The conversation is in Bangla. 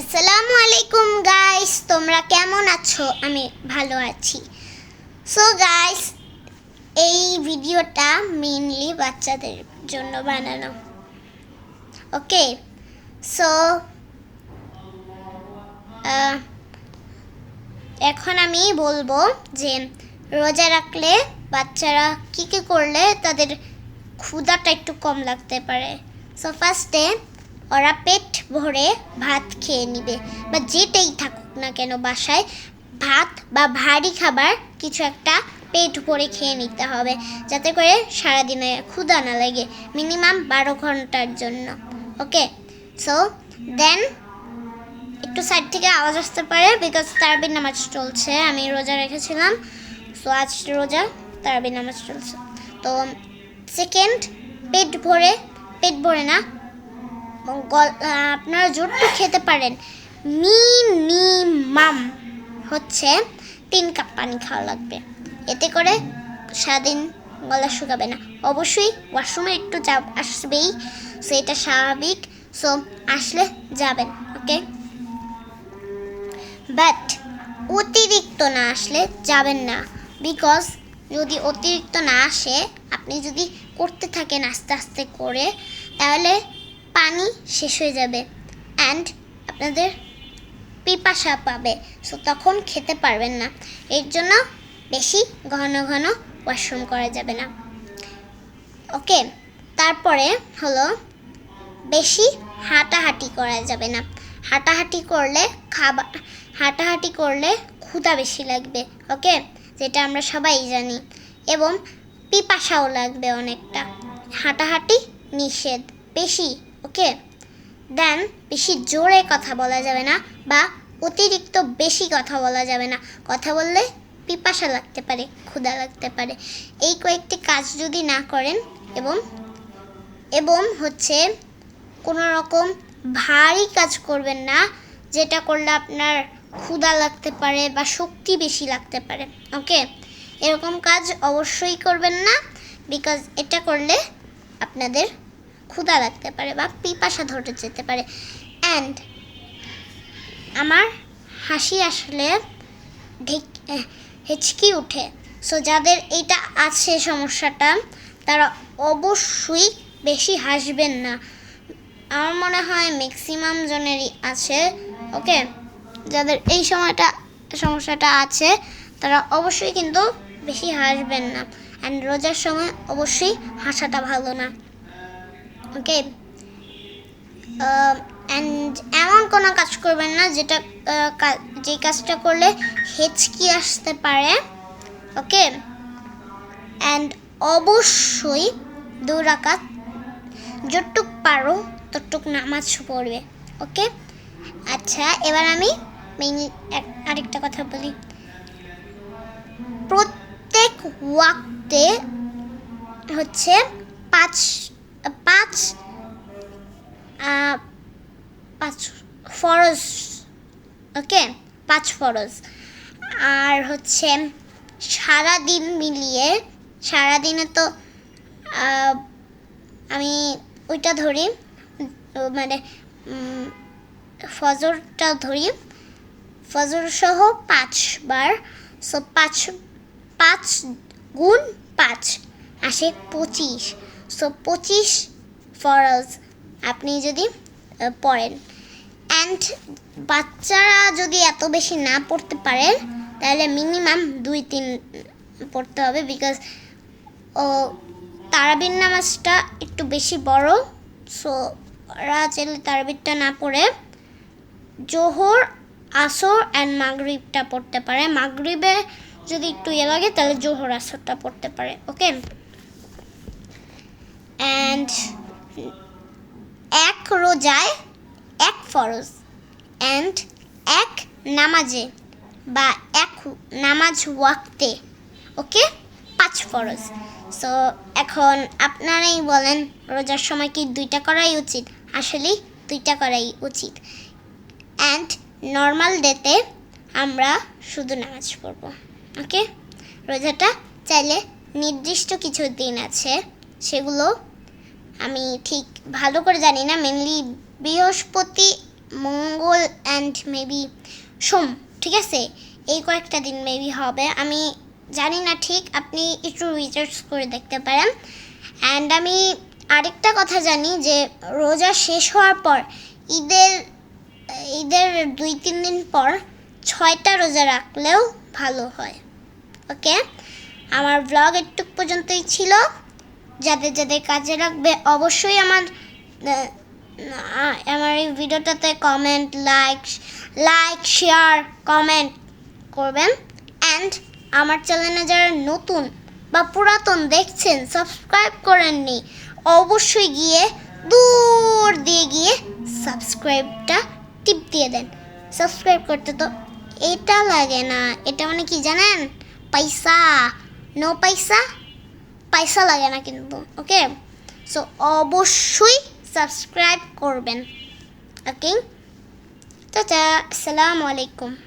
আসসালামু আলাইকুম গাইস, তোমরা কেমন আছো? আমি ভালো আছি। সো গাইস, এই ভিডিওটা মেইনলি বাচ্চাদের জন্য বানানো। ওকে, সো এখন আমি বলবো যে রোজা রাখলে বাচ্চারা কী কী করলে তাদের ক্ষুধাটা একটু কম লাগতে পারে। সো ফার্স্টে ওরা পেট ভরে ভাত খেয়ে নিবে, বা যেটাই থাকুক না কেন বাসায়, ভাত বা ভারী খাবার কিছু একটা পেট ভরে খেয়ে নিতে হবে, যাতে করে সারাদিনে ক্ষুধা না লাগে, মিনিমাম 12 ঘন্টার জন্য। ওকে, সো দেন একটু সাইড থেকে আওয়াজ আসতে পারে, বিকজ তারাবির নামাজ চলছে। আমি রোজা রেখেছিলাম, সো আজ রোজা, তারাবির নামাজ চলছে। তো সেকেন্ড, পেট ভরে না, আপনারা যতটুকু খেতে পারেন, মিনিমাম হচ্ছে 3 কাপ পানি খাওয়া লাগবে। এতে করে সারাদিন গলা শুকাবে না। অবশ্যই ওয়াশরুমে একটু চাপ আসবেই, সো এটা স্বাভাবিক, সো আসলে যাবেন। ওকে, বাট অতিরিক্ত না আসলে যাবেন না, বিকজ যদি অতিরিক্ত না আসে, আপনি যদি করতে থাকেন আস্তে আস্তে করে, তাহলে পানি শেষ হয়ে যাবে অ্যান্ড আপনাদের পিপাসা পাবে, সো তখন খেতে পারবেন না। এর জন্য বেশি ঘন ঘন ওয়াশরুম করা যাবে না। ওকে, তারপরে হলো বেশি হাঁটাহাঁটি করা যাবে না। হাঁটাহাঁটি করলে ক্ষুধা বেশি লাগবে। ওকে, যেটা আমরা সবাই জানি, এবং পিপাসাও লাগবে অনেকটা। হাঁটাহাঁটি নিষেধ বেশি। ওকে, দেন বেশি জোরে কথা বলা যাবে না, বা অতিরিক্ত বেশি কথা বলা যাবে না। কথা বললে পিপাসা লাগতে পারে, ক্ষুধা লাগতে পারে। এই কয়েকটি কাজ যদি না করেন, এবং হচ্ছে কোনো রকম ভারী কাজ করবেন না, যেটা করলে আপনার ক্ষুধা লাগতে পারে বা শক্তি বেশি লাগতে পারে। ওকে, এরকম কাজ অবশ্যই করবেন না, বিকজ এটা করলে আপনাদের ক্ষুধা লাগতে পারে বা পিপাসা ধরে যেতে পারে। অ্যান্ড আমার হাসি আসলে হেঁচকি উঠে, সো যাদের এটা আছে সমস্যাটা, তারা অবশ্যই বেশি হাসবেন না। আমার মনে হয় ম্যাক্সিমাম জনেরই আছে। ওকে, যাদের এই সমস্যাটা আছে, তারা অবশ্যই কিন্তু বেশি হাসবেন না। অ্যান্ড রোজার সময় অবশ্যই হাসাটা ভালো না। ওকে, অ্যান্ড এমন কোনো কাজ করবেন না যে কাজটা করলে হেঁচকি আসতে পারে। ওকে, অ্যান্ড অবশ্যই 2 রাকাত যতটুক পারো ততটুক নামাজ পড়বে। ওকে, আচ্ছা, এবার আমি আরেকটা কথা বলি। প্রত্যেক ওয়াক্তে হচ্ছে 5 ফরজ। ওকে, 5 ফরজ। আর হচ্ছে সারাদিন মিলিয়ে, সারাদিনে তো আমি ওইটা ধরি, মানে ফজরটা ধরি, ফজর সহ 5 বার। সো 5 গুণ 5 আসে 25। সো 25 ফরজ আপনি যদি পড়েন। অ্যান্ড বাচ্চারা যদি এত বেশি না পড়তে পারেন, তাহলে মিনিমাম 2-3 পড়তে হবে, বিকজ তারাবির নামাজটা একটু বেশি বড়। সো ওরা চাইলে তারাবিরটা না পড়ে জোহর, আসর অ্যান্ড মাগরিবটা পড়তে পারে। মাগরিবে যদি একটু লাগে, তাহলে জোহর আসরটা পড়তে পারে। ওকে, অ্যান্ড এক রোজায় 1 ফরজ, অ্যান্ড এক নামাজে বা এক নামাজ ওয়াক্তে, ওকে, 5 ফরজ। সো এখন আপনারাই বলেন, রোজার সময় কি 2টা করাই উচিত? আসলেই 2টা করাই উচিত। অ্যান্ড নর্মাল ডেতে আমরা শুধু নামাজ পড়ব। ওকে, রোজাটা চাইলে নির্দিষ্ট কিছু দিন আছে, সেগুলো আমি ঠিক ভালো করে জানি না, মেনলি বৃহস্পতি মঙ্গল অ্যান্ড মেবি সোম, ঠিক আছে? এই কয়েকটা দিন মেবি হবে, আমি জানি না ঠিক, আপনি একটু রিসার্চ করে দেখতে পারেন। অ্যান্ড আমি আরেকটা কথা জানি যে রোজা শেষ হওয়ার পর ঈদের ঈদের 2-3 দিন পর 6টা রোজা রাখলেও ভালো হয়। ওকে, আমার ব্লগ একটু পর্যন্তই ছিল। যাদের যাদের কাজে লাগবে অবশ্যই আমার এই ভিডিওটাতে কমেন্ট, লাইক শেয়ার কমেন্ট করবেন। অ্যান্ড আমার চ্যানেলে যারা নতুন বা পুরাতন দেখছেন, সাবস্ক্রাইব করেননি, অবশ্যই গিয়ে দূর দিয়ে গিয়ে সাবস্ক্রাইবটা টিপ দিয়ে দেন। সাবস্ক্রাইব করতে তো এটা লাগে না, এটা মানে কি জানেন? পয়সা। নো পয়সা, পয়সা লাগে না কিন্তু। ওকে, সো অবশ্যই সাবস্ক্রাইব করবেন। ওকে, টাটা, আসসালামু আলাইকুম।